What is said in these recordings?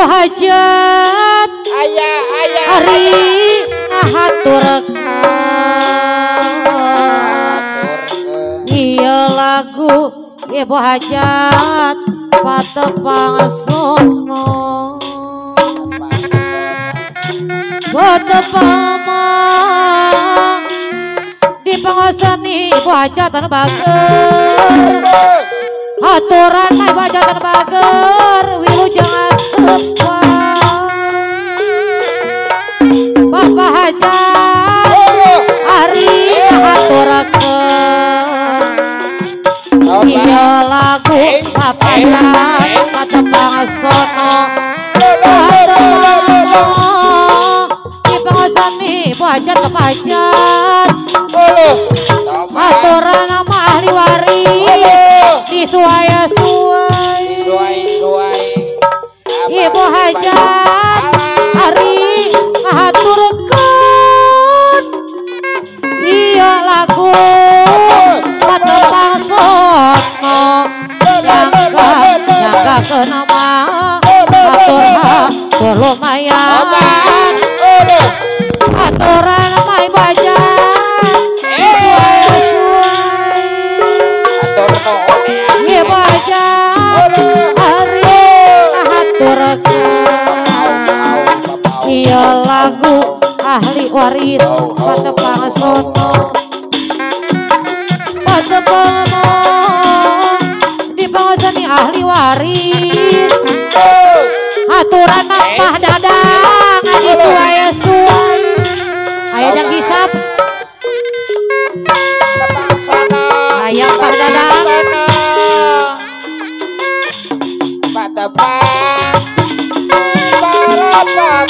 hajat ayah hari ngahaturkeun iya lagu ibu hajat patepang sono patepang di pangosani ibu hajat anu bager aturan mah ibu hajat anu bager wilujeng Bapak hajat hari ngahaturkeun iya lagu Bapak hajat patepang sono di pangosani ibu hajat Bapak hajat aturan nama ahli waris disuai ibu hajat hari ngahaturkeun iya lagu patepang sono nyanggakeun nama atur lumayan aturan nama ibu hajat ibu hajat hari ngahaturkeun iya lagu ahli waris patepang sono patepang di pangosani ahli waris aturan mah dadang adi suai aya jang hisap ayam pah dadang patepang para patang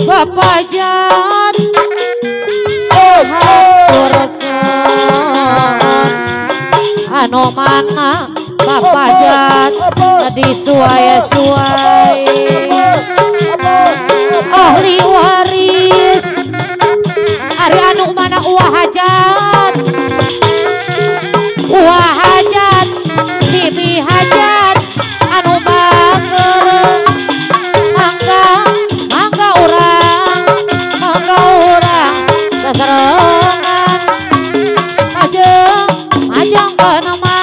Bapak hajat haturkeun anu mana Bapak hajat disuai ahli waris ari anu mana uah hajat bibi hajat anu bager mangga urang sasarengan majeng ke nama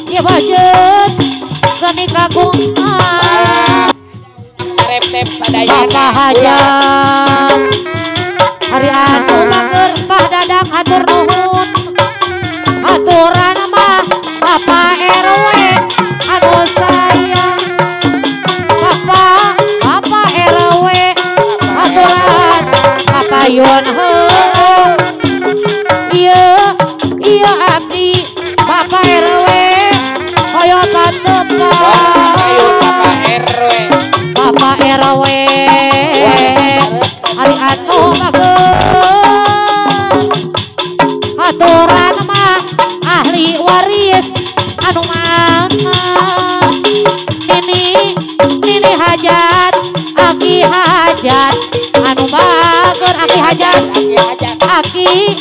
ieu hajat seni kagungan rep sadayana Bapak hajat hari anu bager Mbah Dadang hatur nuhun aturan mah Bapak RW anu sayang Bapak RW aturan Bapak Yun iya abdi Bapak RW hoyo patepang Bapak RW hari anu bager aturan mah ahli waris anu mana nini hajat aki hajat anu bager aki hajat aki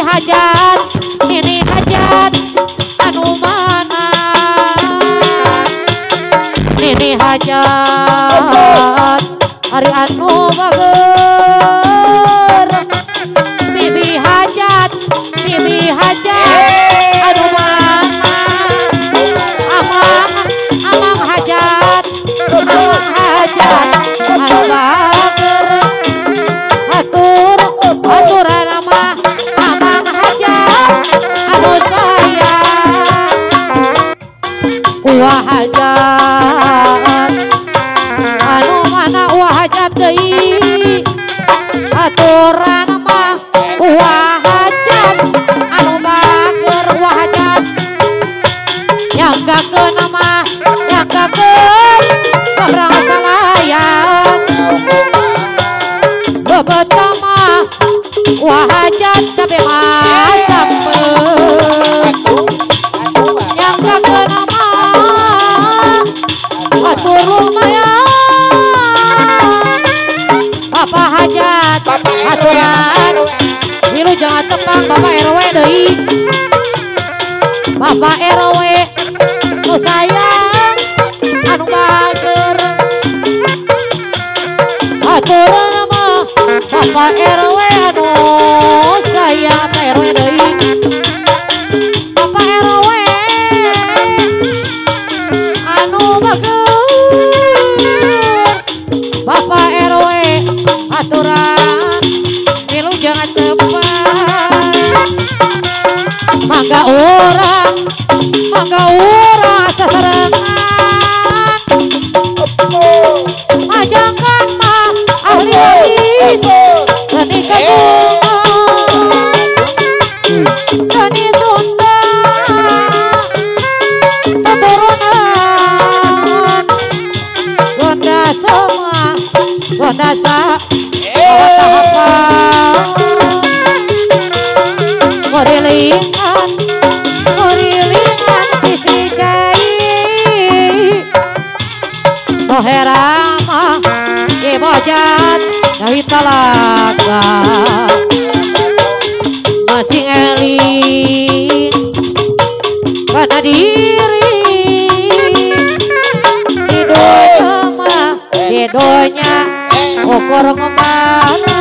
hajat nini hajat anu mana nini hajat hari anu bager bibi hajat anu mana amang hajat anu bager aturan nama amang hajat anu sayang uah hajat anu mana uah hajat deui aturan mah uah hajat anu bager uah hajat nyanggakeun nama nyanggakeun sabrang salayan bebeta mah uah hajat cabe mah sampeun nyanggakeun nama atur lumayan Bapak RW nu sayang anu bager aturan mah Bapak RW anu sayang RW deui Bapak RW anu bager Bapak RW aturan milu jangan tepat mangga orang sasarengan majangkan mah ahli hadis seni kebunan seni Sunda keturunan Gonda semua Gonda tahapan ngorilingan sisi cai Roherama kebojat dari talaga masing eling pada diri didonya mah didonya ukur ngembara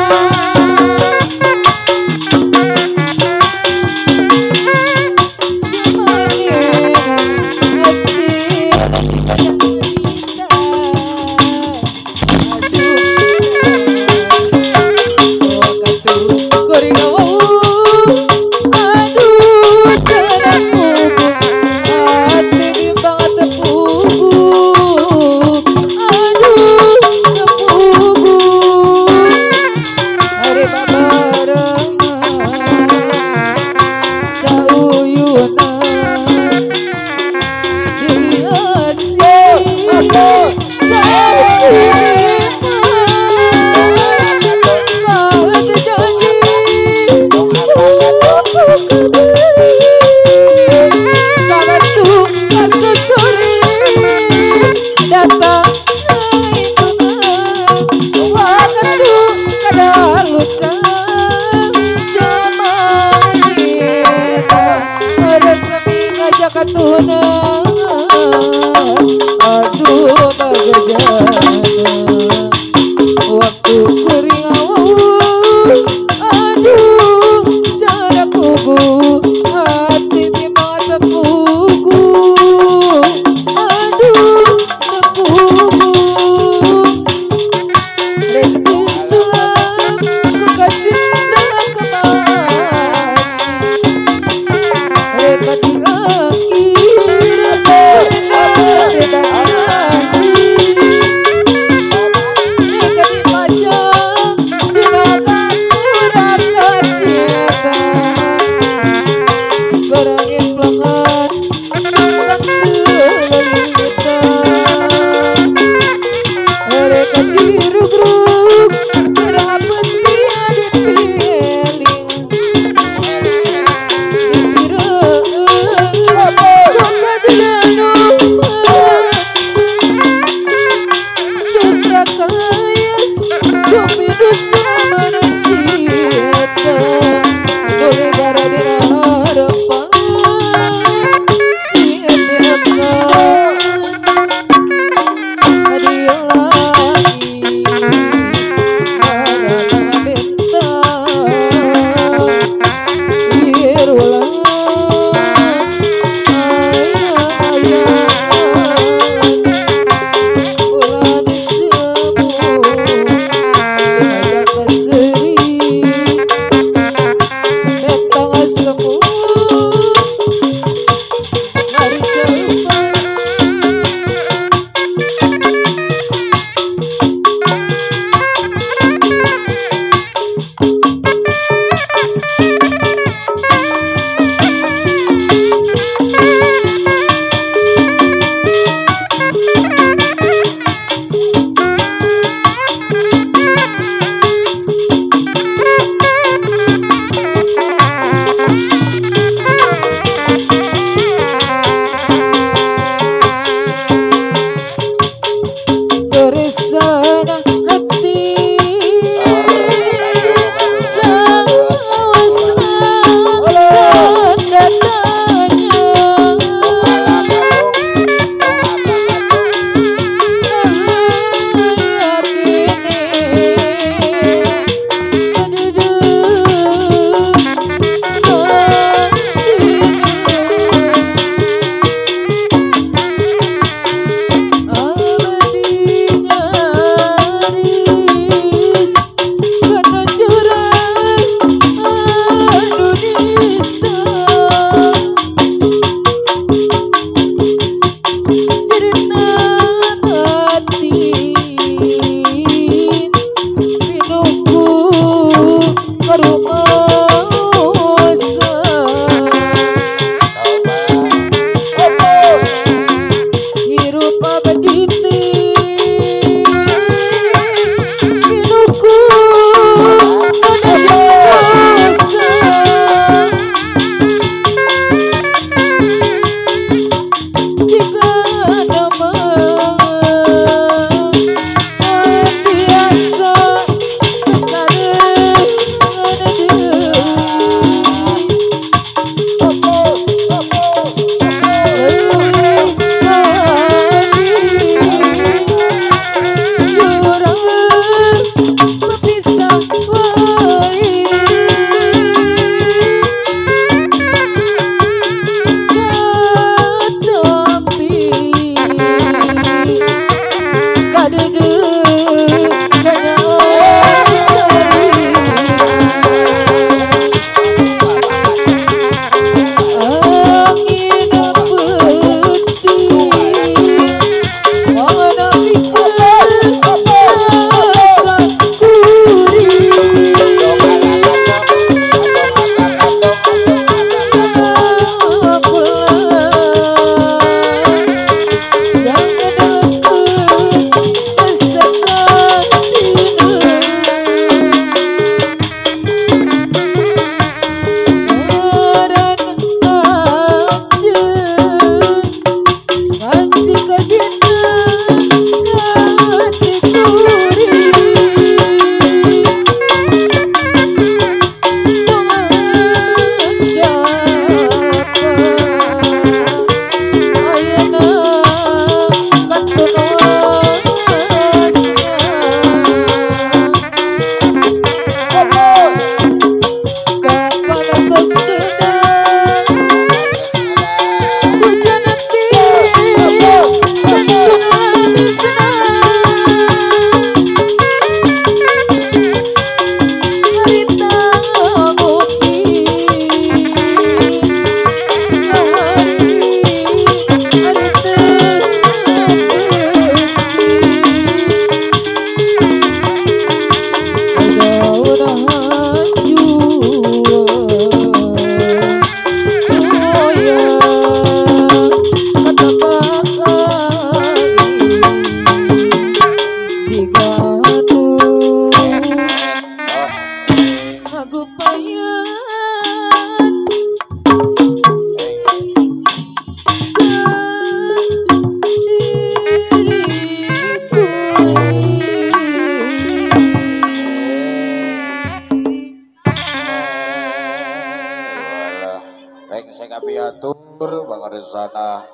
Bang Rizana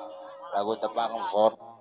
lagu tebang son